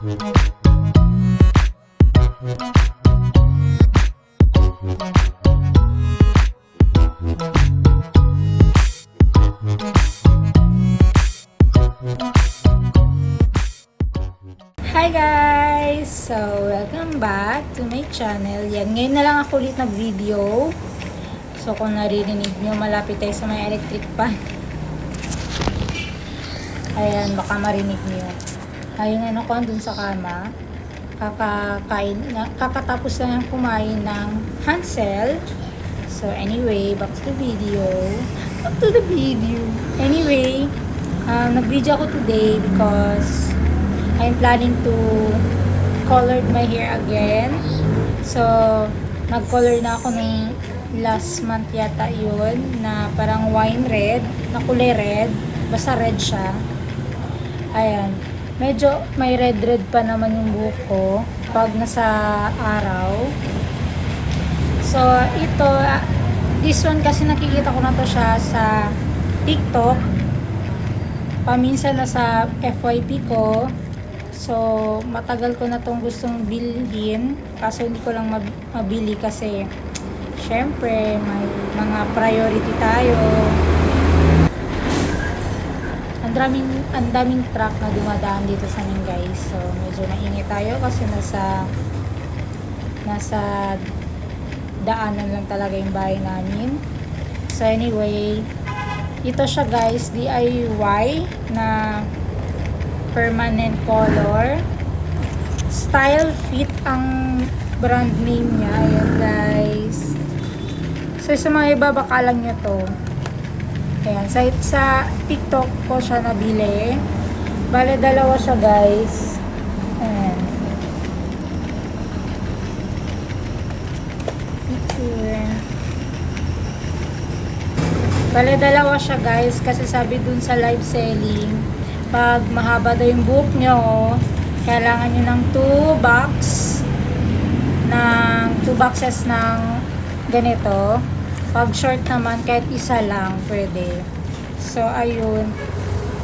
Hi guys! So, welcome back to my channel. Yan, ngayon na lang ako ulit nag-video. So, kung naririnig nyo, malapit tayo sa may electric pan. Ayan, baka marinig nyo. Ayun, ano ko, dun sa kama. Kakatapos lang ang kumain ng Hansel. So, anyway, back to the video. Anyway, nag-video ako today because I'm planning to color my hair again. So, nag-color na ako nung last month yata yun, na parang wine red, na kulay red, basta red siya. Ayan, medyo may red pa naman yung buhok ko pag nasa araw. So, ito, this one kasi nakikita ko na to siya sa TikTok. Paminsan na sa FYP ko. So, matagal ko na tong gustong bilhin. Kaso hindi ko lang mabili kasi syempre, may mga priority tayo. Ang daming truck na dumadaan dito sa amin, guys. So, medyo naingit tayo kasi nasa daanan lang talaga yung bahay namin. So, anyway, ito siya, guys, DIY na permanent color. Style Fit ang brand name niya. Ayan, guys. So, sa mga iba, baka lang nyo to. Ayan. Sa TikTok ko siya nabili. Bale, dalawa siya, guys. Ayan. Bale, dalawa siya, guys. Kasi sabi dun sa live selling, pag mahaba daw yung buhok nyo, kailangan nyo ng 2 boxes ng ganito. Pag short naman, kahit isa lang pwede. So, ayun,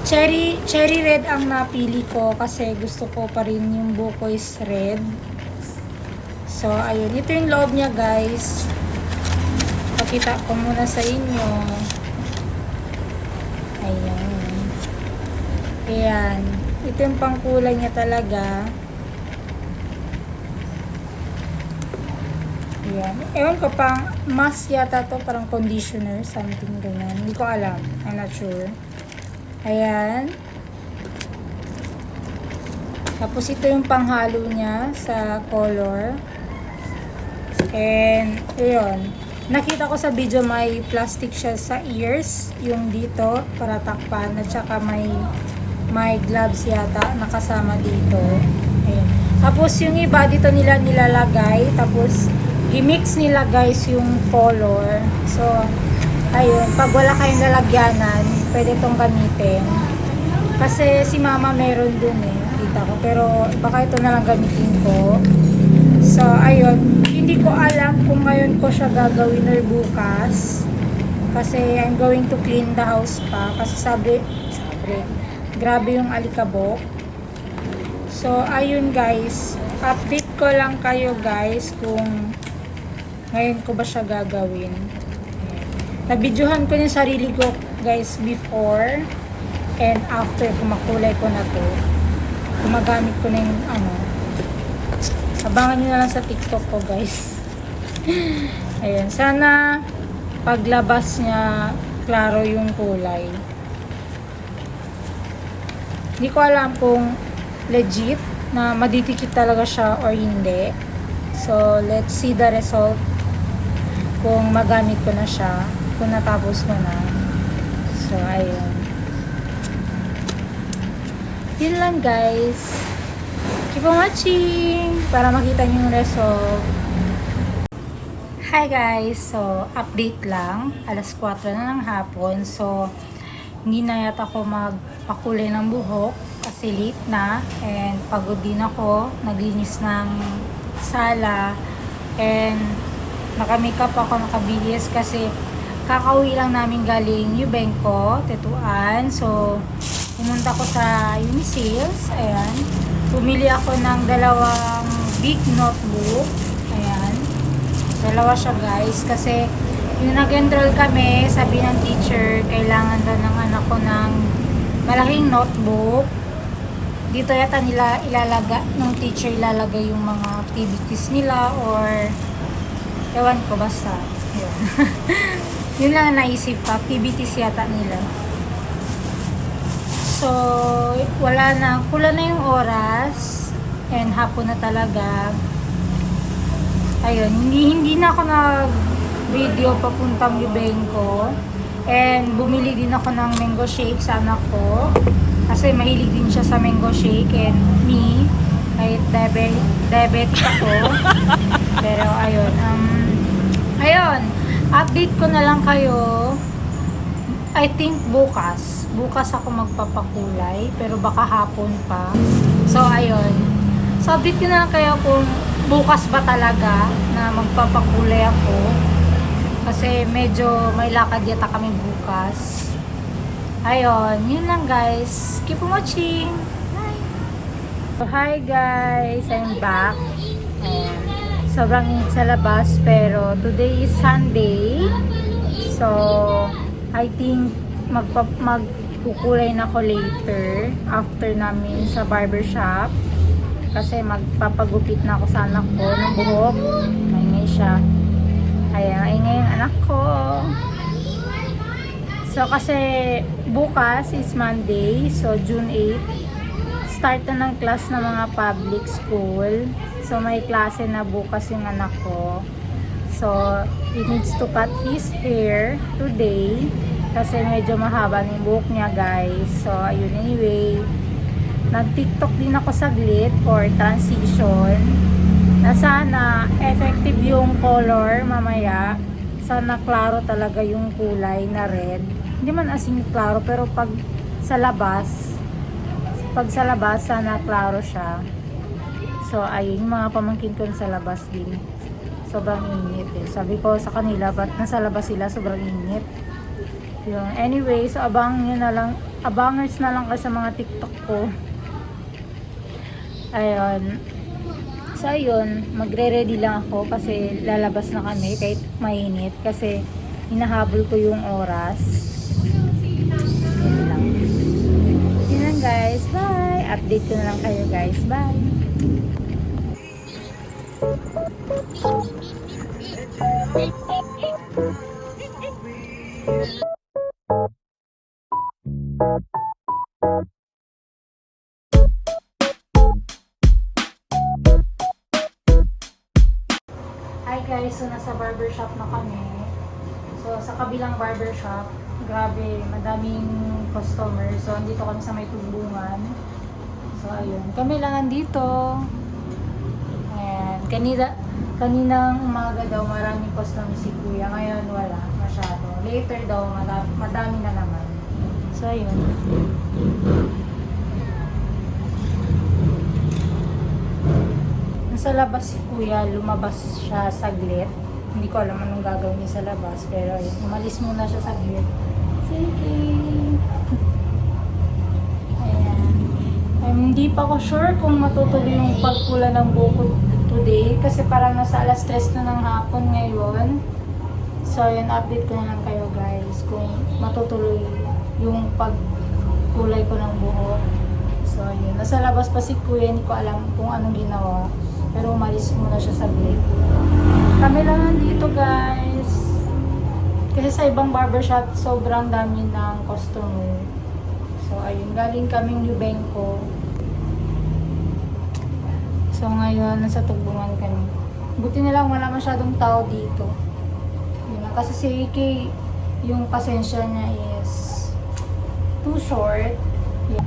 cherry red ang napili ko kasi gusto ko pa rin yung buhok ko is red. So, ayun, ito yung loob niya, guys. Pakita ko muna sa inyo. Ayan. Ito yung pangkulay niya talaga. Ayan. Ewan ko, pang mask yata to, parang conditioner, something ganyan. Hindi ko alam. I'm not sure. Ayan. Tapos ito yung panghalo niya sa color. And, ayun. Nakita ko sa video may plastic siya sa ears. Yung dito, para takpan. At saka may gloves yata nakasama dito. Ayan. Tapos yung iba dito nila nilalagay. Tapos i-mix nila, guys, yung color. So, ayun. Pag wala kayong lalagyanan, pwede itong gamitin. Kasi si mama meron dun kita ko. Pero baka ito na lang gamitin ko. So, ayun. Hindi ko alam kung ngayon ko siya gagawin or bukas. Kasi I'm going to clean the house pa. Kasi sabi grabe yung alikabok. So, ayun, guys. Update ko lang kayo, guys, kung ngayon ko ba siya gagawin. Nabidyohan ko yung sarili ko, guys, before and after kumakulay ko na to. Gumagamit ko na yung abangan nyo na lang sa TikTok ko, guys. Ayan. Sana paglabas niya, klaro yung kulay. Hindi ko alam kung legit na madidikit talaga siya or hindi. So, let's see the result kung magamit ko na siya, kung natapos ko na. So, ayun. Yun lang, guys. Keep on watching para makita niyo yung result. Hi, guys. So, update lang. Alas 4 na ng hapon. So, hindi na yata ako magpakulay ng buhok kasi late na and pagod din ako. Naglinis ng sala and naka-makeup ako, nakabihis kasi kakauwi lang namin galing Yubenco, Tetuan. So, pumunta ko sa Unisales. Ayan. Bumili ako ng dalawang big notebook. Ayan. Dalawa siya guys. Kasi yung nag-enroll kami, sabi ng teacher, kailangan daw ng anak ko ng malaking notebook. Dito yata nila ng teacher ilalagay yung mga activities nila or ewan ko basta. Yun. Yun lang naisip ko, activities yata nila. So, wala na, kulang na yung oras and hapon na talaga. Ayun, hindi na ako nag-video papuntang Yubenko. And bumili din ako ng mango shake sa anak ko. Kasi mahilig din siya sa mango shake and me, kahit diabetic ako. Pero ayun, update ko na lang kayo. I think bukas ako magpapakulay, pero baka hapon pa. So ayun, so update ko na lang kayo kung bukas ba talaga na magpapakulay ako. Kasi medyo may lakad yata kami bukas. Ayun, yun lang guys. Keep watching. Bye! So, hi guys, I'm back. Ayan. Sobrang init sa labas, pero today is Sunday. So, I think magkukulay na ako later after namin sa barbershop. Kasi magpapagupit na ako sa anak ko ng buhok. Maingay siya. Ayan, maingay yung anak ko. So, kasi bukas is Monday, so June 8, start na ng class ng mga public school. So, may klase na bukas yung anak ko. So, he needs to cut his hair today kasi medyo mahaba ng buhok niya, guys. So, ayun, anyway. Nag-TikTok din ako saglit for transition na sana effective yung color mamaya. Sana klaro talaga yung kulay na red. Hindi man asing klaro, pero pag sa labas sana klaro siya. So ayun, mga pamangkin ko sa labas din, sobrang init eh. Sabi ko sa kanila, ba't nasa labas sila, sobrang init yun. Anyway, so abangers na lang kayo sa mga TikTok ko. Ayun, so ayun, magre-ready lang ako kasi lalabas na kami kahit mainit kasi hinahabol ko yung oras. Yun lang. Yun lang guys, bye! Update ko na lang kayo guys, bye! Hi guys, so nasa barbershop na kami. So sa kabilang barbershop, grabe, madaming customer. So andito kami sa may tubungan. So ayun, kami lang andito. Ayan, kaninang umaga daw maraming customer si kuya. Ngayon wala masyado. Later daw madami na naman. So ayun. Nasa labas si kuya, lumabas siya saglit. Hindi ko alam anong gagawin niya sa labas, pero ayun, umalis muna siya saglit. Sige. Ayan. Hindi pa ko sure kung matutuloy yung pagpula ng buko today kasi parang nasa alas 3 na ng hapon ngayon. So ayun, update ko na lang kayo guys kung matutuloy yung pagkulay ko ng buhok. So ayun, nasa labas pa si kuya, hindi ko alam kung anong ginawa. Pero umalis muna siya saglit. Kami lang nandito guys. Kasi sa ibang barbershop, sobrang dami ng customer. So ayun, galing kaming Yubenko. So ngayon, nasa tugtungan kami. Buti na lang wala masyadong tao dito. Yun, kasi si AK, yung pasensya niya is too short. Yeah.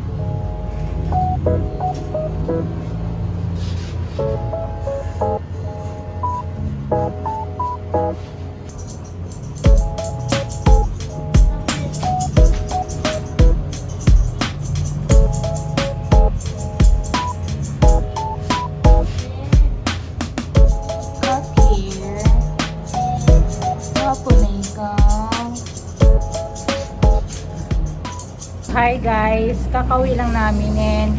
Hi guys, kakauwi lang namin and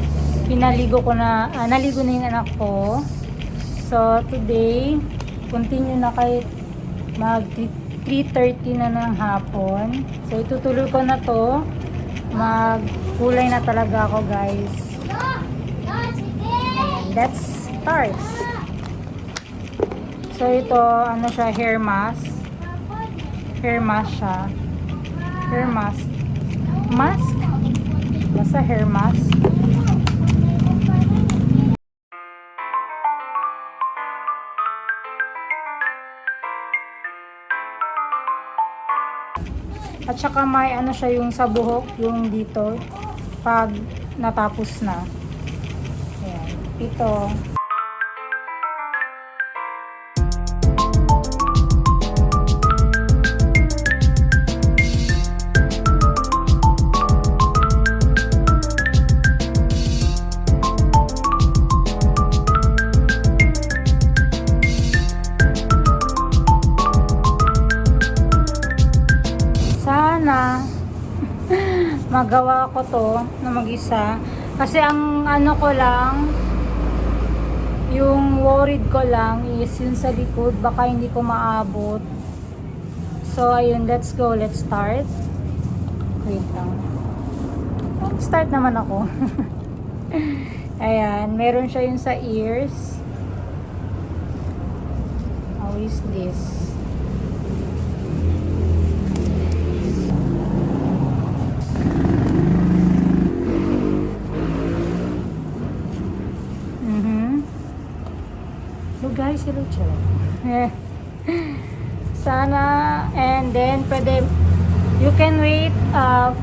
naligo na yung anak ko. So, today, continue na kahit mag 3:30 na ng hapon. So, itutuloy ko na to. Magkulay na talaga ako, guys. Ayan, let's start. So, ito, ano siya, hair mask. Hair mask siya. Hair mask. Mask? Basta hair mask. At saka may ano siya yung sa buhok, yung dito, pag natapos na. Ayan. Ito. Magawa ko to na mag-isa kasi ang ano ko lang, yung worried ko lang is yun sa likod, baka hindi ko maabot. So ayun, let's go, let's start. Wait lang, start naman ako. Ayan, meron siya yun sa ears. How is this? Guys, hello chat. Sana, and then pwede, you can wait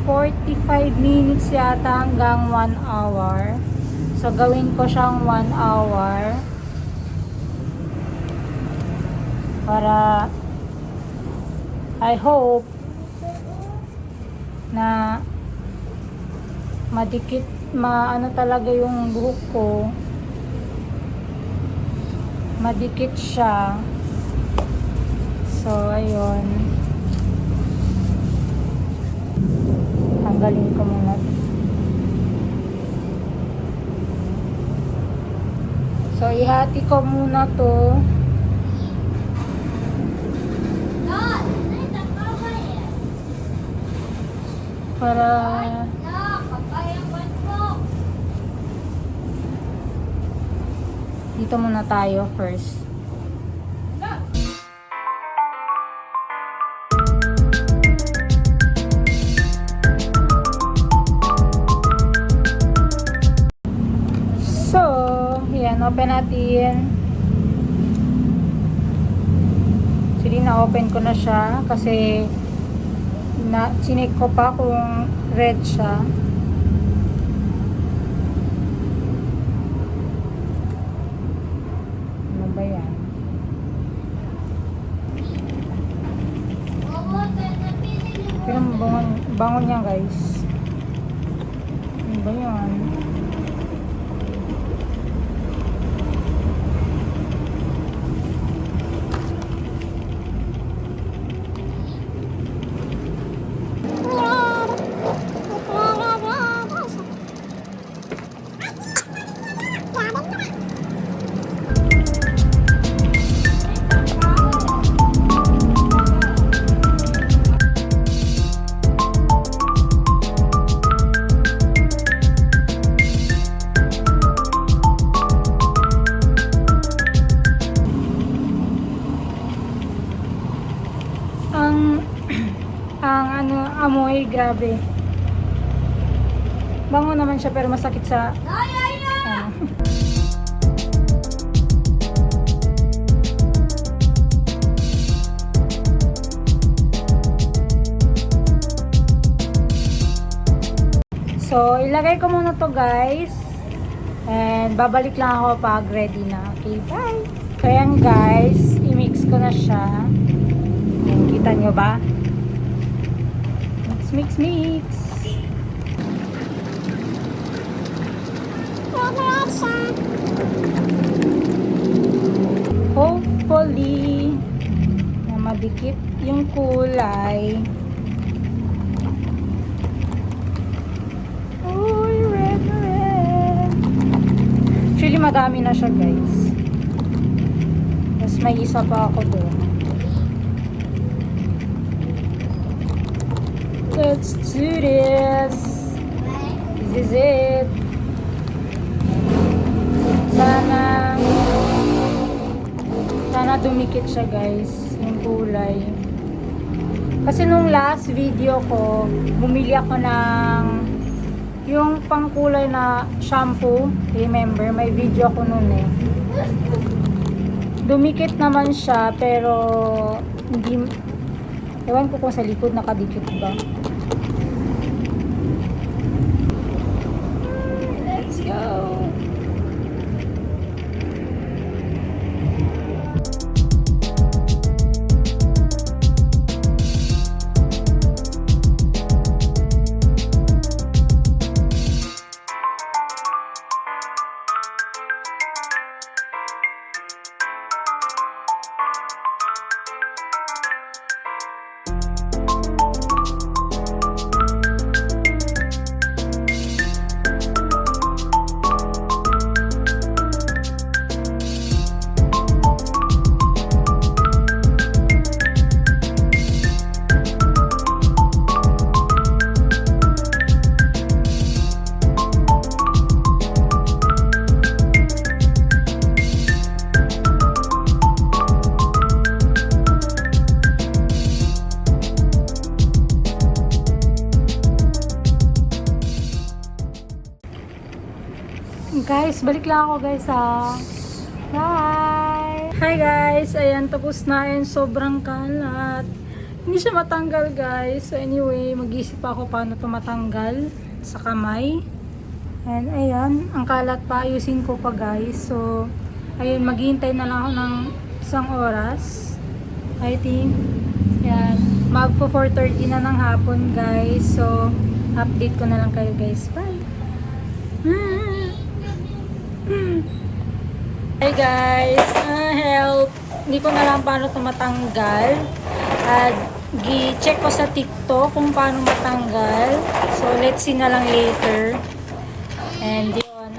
45 minutes yata hanggang 1 hour. So gawin ko siyang 1 hour para I hope na madikit, maano talaga yung buhok ko, madikit siya. So ayun, tanggalin ko muna. So ihati ko muna to para dito muna tayo first. So, yan, open natin. Actually, na-open ko na siya kasi chinek ko pa kung red siya. Pero bangon niya, guys. Ano ba yan? ang amoy, grabe. Bango naman siya pero masakit sa So, ilagay ko muna to, guys. And babalik lang ako pag ready na. Okay, bye! So, yan, guys. I-mix ko na siya. Kita nyo ba? Mix. Hopefully, na madikit yung kulay. Uy, red. madami na siya, guys. Tapos may isa pa ako doon. Let's do this. This is it. Sana dumikit siya, guys, yung kulay. Kasi nung last video ko, bumili ako ng yung pangkulay na shampoo. Remember, may video ko nun eh. Dumikit naman siya, pero hindi, ewan ko kung sa likod nakadikit ba. Let's go! Guys, balik lang ako, guys, ha. Bye! Hi, guys! Ayan, tapos na yun. Sobrang kalat. Hindi siya matanggal, guys. So, anyway, mag-isip ako paano ito matanggal sa kamay. And, ayan, ang kalat pa. Ayusin ko pa, guys. So, ayun, maghihintay na lang ako ng isang oras. I think. Ayan, magpo 4:30 na ng hapon, guys. So, update ko na lang kayo, guys. Bye! Hey guys, help! Hindi ko na lang paano ito matanggal. Gi-check ko sa TikTok kung paano matanggal. So, let's see na lang later. And yun,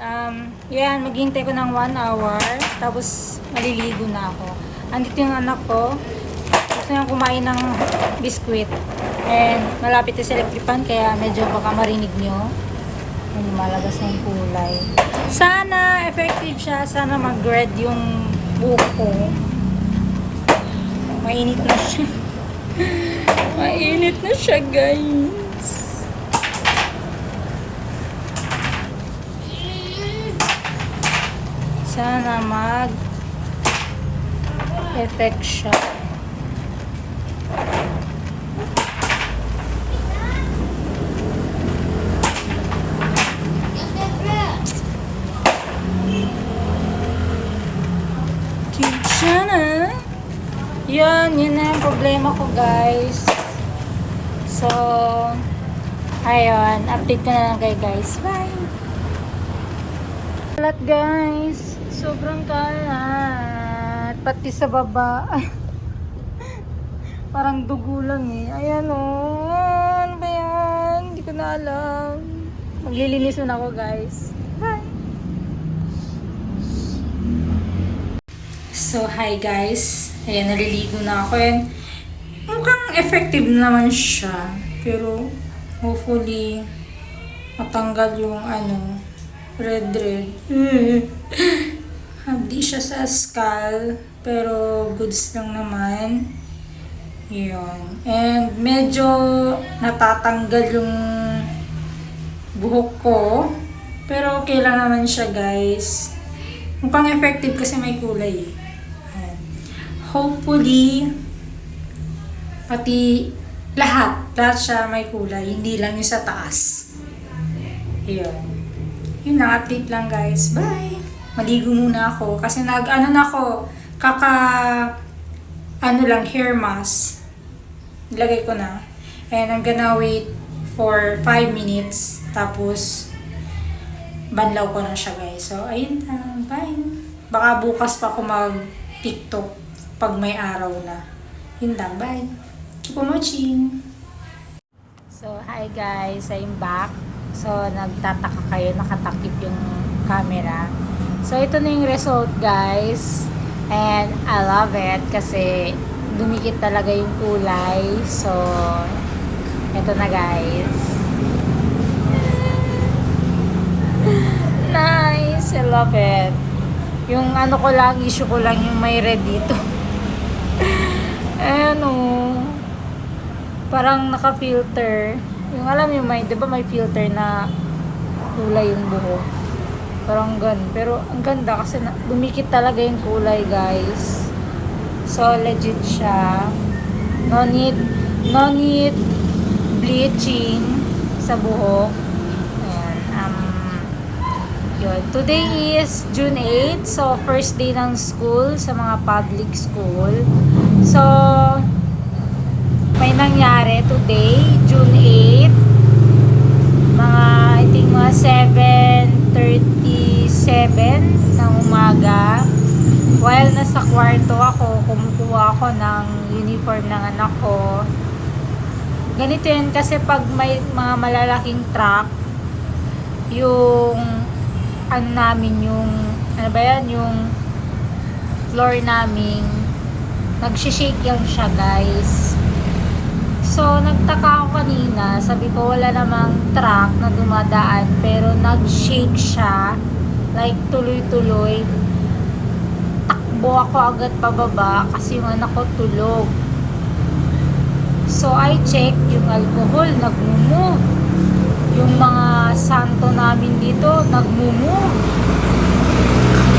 yan, maghihintay ko ng 1 hour. Tapos, maliligo na ako. Andito yung anak ko. Gusto niyang kumain ng biskwit. And, malapit sa electric fan, kaya medyo baka marinig nyo. Malabas na yung kulay. Sana effective siya. Sana mag-red yung buhok ko. Mainit na siya. Mainit na siya, guys. Sana mag-effect siya. Yun na yung problema ko, guys. So, ayun, update ko na lang kayo, guys. Bye! Kalat, guys. Sobrang kalat. Pati sa baba. Parang dugo lang eh. Ayan o. Ano ba yan? Hindi ko na alam. Maglilinis na ako, guys. Bye! So, hi guys. Ayan, naliligo na ako. Ayan, mukhang effective naman siya. Pero, hopefully, matanggal yung red. Hindi siya sa skull. Pero, goods lang naman. Yun. And, medyo natatanggal yung buhok ko. Pero, okay lang naman siya, guys. Mukhang effective kasi may kulay eh. Hopefully, pati lahat siya may kulay, hindi lang yung sa taas. Yun. Yun na, update lang, guys. Bye! Maligo muna ako kasi hair mask. Ilagay ko na. And I'm gonna wait for 5 minutes. Tapos, banlaw ko na siya, guys. So, ayun na. Bye! Baka bukas pa ako mag-TikTok pag may araw na. Yun lang. Bye! Keep on watching! So, hi guys! I'm back. So, nagtataka kayo, nakatakip yung camera. So, ito na yung result, guys. And I love it kasi dumikit talaga yung kulay. So, ito na, guys. Nice! I love it. Yung ano ko lang, issue ko lang yung may red dito. Ayan o. Parang naka-filter. Yung alam yung may, di ba may filter na kulay yung buhok. Parang ganun. Pero ang ganda kasi dumikit talaga yung kulay, guys. So, legit siya. No need bleaching sa buhok. Ayan. Yun. Today is June 8. So, first day ng school sa mga public school. So, may nangyari today, June 8. I think mga 7:37 ng umaga. While nasa kwarto ako, kumukuha ako ng uniform ng anak ko. Ganito yun kasi pag may mga malalaking truck, yung ano namin, yung ano ba yan, yung floor namin, nagsishake yan siya, guys. So, nagtaka ako kanina, sabi ko wala namang truck na dumadaan, pero nag-shake siya, like tuloy-tuloy. Takbo ako agad pababa kasi yung anak ko tulog. So, I check yung alcohol, nag-move. Yung mga santo namin dito, nag-move.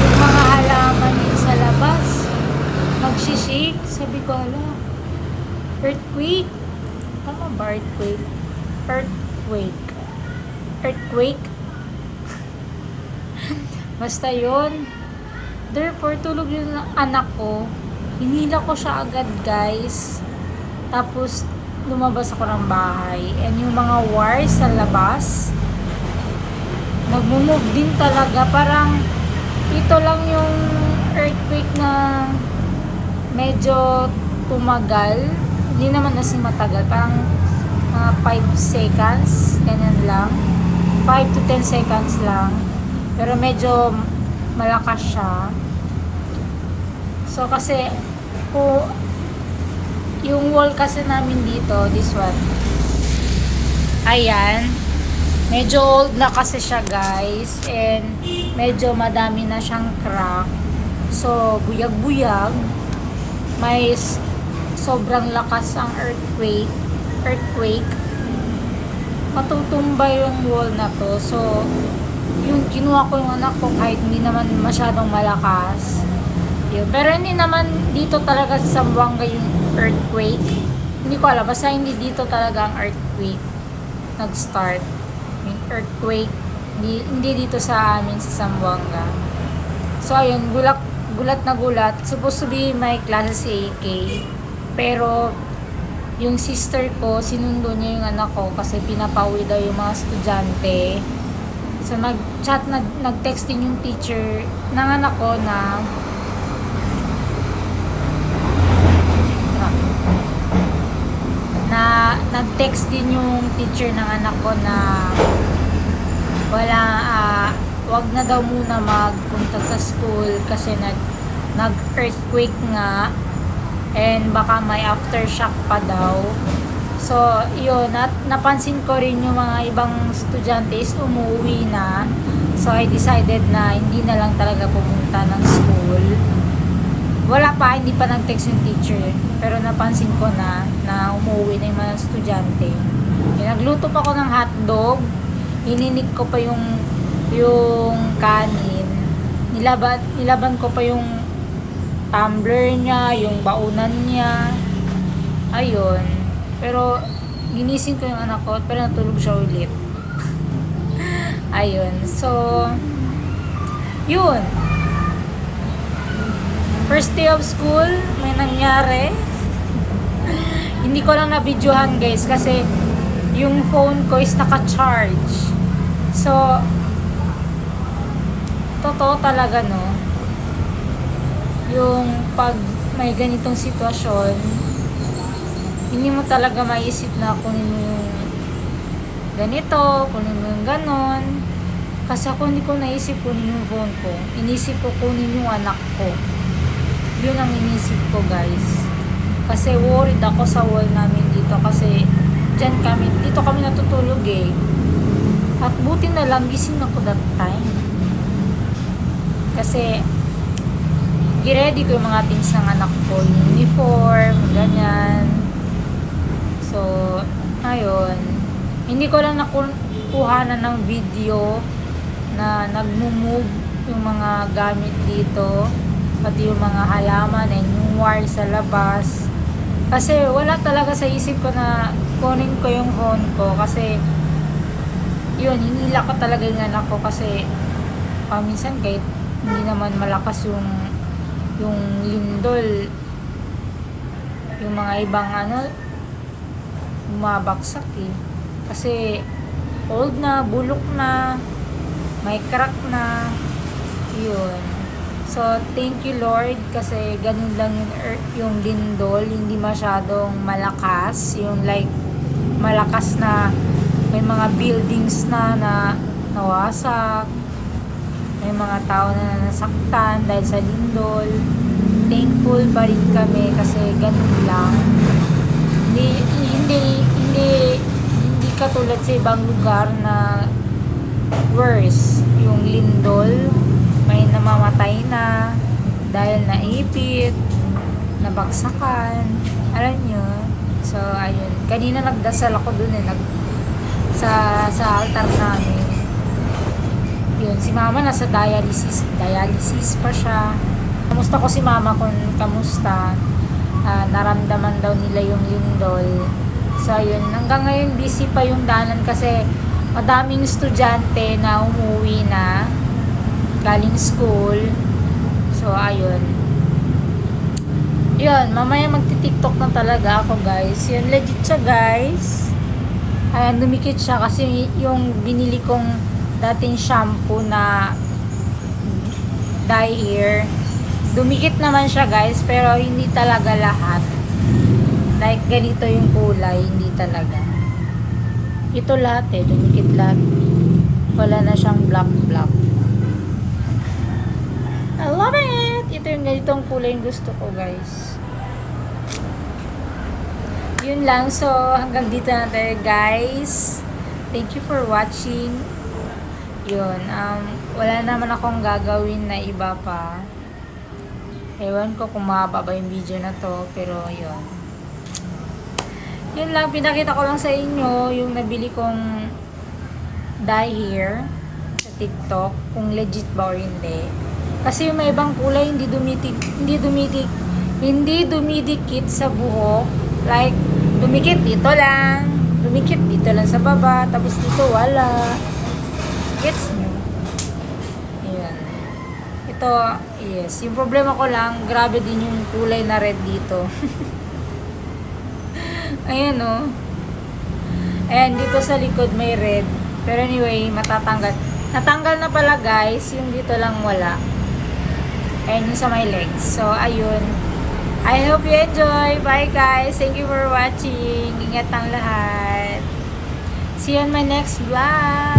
Yung mga halaman din sa labas, nagsishake. Sabi ko, ala, earthquake. Tama ba earthquake? Earthquake. Basta yun. Therefore, tulog yung anak ko. Hinila ko siya agad, guys. Tapos, lumabas ako ng bahay. And yung mga wires sa labas, nag-move din talaga. Parang, ito lang yung earthquake na medyo tumagal. Hindi naman kasi matagal. Parang mga 5 seconds. Ganyan lang. 5 to 10 seconds lang. Pero medyo malakas siya. So, kasi yung wall kasi namin dito, this one. Ayan. Medyo old na kasi siya, guys. And medyo madami na siyang crack. So, buyag-buyag. May sobrang lakas ang earthquake, matutumba yung wall na to. So, yung kinuha ko yung anak ko kahit hindi naman masyadong malakas. Yun. Pero hindi naman dito talaga sa Zamboanga yung earthquake. Hindi ko alam, basta hindi dito talaga ang earthquake nag-start. Yung earthquake, hindi dito sa amin sa Zamboanga. So, ayun, gulat na gulat. Supposed to be may klase si AK. Pero, yung sister ko, sinundo niya yung anak ko kasi pinapauwi daw yung mga estudyante. So, nag-text din yung teacher ng anak ko nag-text din yung teacher ng anak ko na wag na daw muna magpunta sa school kasi nag-earthquake nga. And baka may aftershock pa daw. So, yun. Napansin ko rin yung mga ibang estudyante is umuwi na. So, I decided na hindi na lang talaga pumunta ng school. Wala pa, hindi pa nag-text yung teacher. Pero napansin ko na umuwi na yung mga estudyante. Nagluto pa ako ng hotdog. Ininig ko pa yung kanin. Nilaban ko pa yung tumbler niya, yung baunan niya. Ayun. Pero, ginising ko yung anak ko, pero natulog siya ulit. Ayun. So, yun. First day of school, may nangyari. Hindi ko lang na-videohan, guys, kasi yung phone ko is naka-charge. So, totoo talaga, no? Yung pag may ganitong sitwasyon, hindi mo talaga maisip na kunin mo yung ganito, kunin mo yung ganon. Kasi ako hindi ko naisip kunin yung phone ko. Inisip ko kunin yung anak ko. Yun ang inisip ko, guys. Kasi worried ako sa wall namin dito. Kasi dito kami natutulog eh. At buti na lang gising ako that time. Kasi giready ko yung mga things ng anak ko. Yung uniform, ganyan. So, ayun. Hindi ko lang nakuhanan ng video na nagmumove yung mga gamit dito, pati yung mga halaman and yung wire sa labas. Kasi wala talaga sa isip ko na kunin ko yung phone ko kasi yun, hinila ko talaga yung anak ko kasi paminsan kahit hindi naman malakas yung lindol, yung mga ibang bumabaksak eh. Kasi old na, bulok na, may crack na, yun. So, thank you Lord kasi ganun lang yung lindol, hindi masyadong malakas, yung like malakas na may mga buildings na nawasak, may mga tao na nasaktan dahil sa lindol. Thankful pa rin kami kasi ganun lang. Hindi katulad sa ibang lugar na worse yung lindol, may namamatay na dahil naipit, nabagsakan, alam nyo. So ayun, kanina nagdasal ako dun sa altar namin. Yun, si mama nasa dialysis pa siya. Kamusta ko si mama kung kamusta, naramdaman daw nila yung lindol. So ayun, hanggang ngayon busy pa yung daanan kasi madaming estudyante na umuwi na galing school. So ayun, yun, mamaya magti-tiktok na talaga ako, guys. Yun, legit siya, guys. Ayan, dumikit siya kasi yung binili kong dating shampoo na dye hair, dumikit naman siya, guys, pero hindi talaga lahat. Like ganito yung kulay, hindi talaga. Ito lahat eh, dumikit lahat. Wala na siyang black. I love it! Ito yung ganitong kulay yung gusto ko, guys. Yun lang. So, hanggang dito na tayo, guys. Thank you for watching. Yun. Wala naman akong gagawin na iba pa. Ewan ko kung mahaba ba yung video na to. Pero, yun. Yun lang. Pinakita ko lang sa inyo yung nabili kong dye hair sa TikTok. Kung legit ba or hindi. Kasi yung may ibang kulay hindi dumidikit sa buhok. Like, dumikit dito lang sa baba, tapos dito wala. Gets nyo? Ayan. Ito, yes. Yung problema ko lang, grabe din yung kulay na red dito. Ayan o. Ayan, dito sa likod may red. Pero anyway, matatanggal. Natanggal na pala, guys. Yung dito lang wala. Ayan yung sa my legs. So, ayun. I hope you enjoy. Bye, guys. Thank you for watching. Ingat ang lahat. See you on my next vlog.